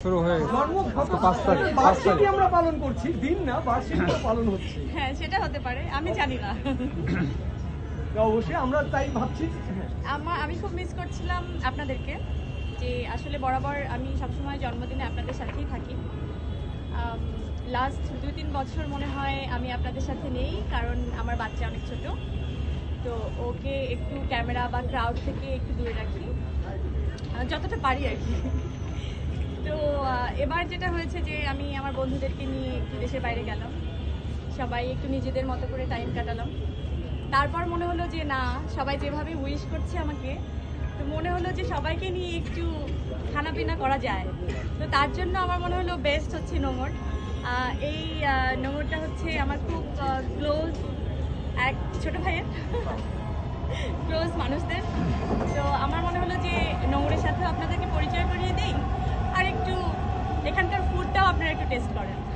শুরু হয়ে গেছে। গত আজকে 5 তারিখ। 5 বার্ষিকী তারিখ। আমরা পালন করছি, দিন না, বার্ষিকী পালন হচ্ছে। হ্যাঁ সেটা হতে পারে, আমি জানি না। তো অবশ্যই আমরা তাই ভাবছি। আমি খুব মিস করছিলাম আপনাদেরকে, যে আসলে বরাবর আমি সবসময় জন্মদিনে আপনাদের সাথেই থাকি। লাস্ট 2-3 বছর মনে হয় আমি আপনাদের সাথে নেই, কারণ আমার বাচ্চা অনেক ছোট, তো ওকে একটু ক্যামেরা বা ক্রাউড থেকে একটু দূরে রাখি যতটা পারি আর কি। তো এবার যেটা হয়েছে যে আমি আমার বন্ধুদেরকে নিয়ে একটু দেশের বাইরে গেলাম, সবাই একটু নিজেদের মতো করে টাইম কাটালাম। তারপর মনে হলো যে না, সবাই যেভাবে উইশ করছে আমাকে, তো মনে হলো যে সবাইকে নিয়ে একটু খানা পিনা করা যায়। তো তার জন্য আমার মনে হলো বেস্ট হচ্ছে নোঙর। এই নোঙরটা হচ্ছে আমার খুব ক্লোজ এক ছোট ভাইয়ের ক্লোজ মানুষদের। তো আমার মনে হলো যে নোঙরের সাথেও আপনাদেরকে পরিচয় করিয়ে দিই, আর একটু এখানকার ফুডটাও আপনারা একটু টেস্ট করেন।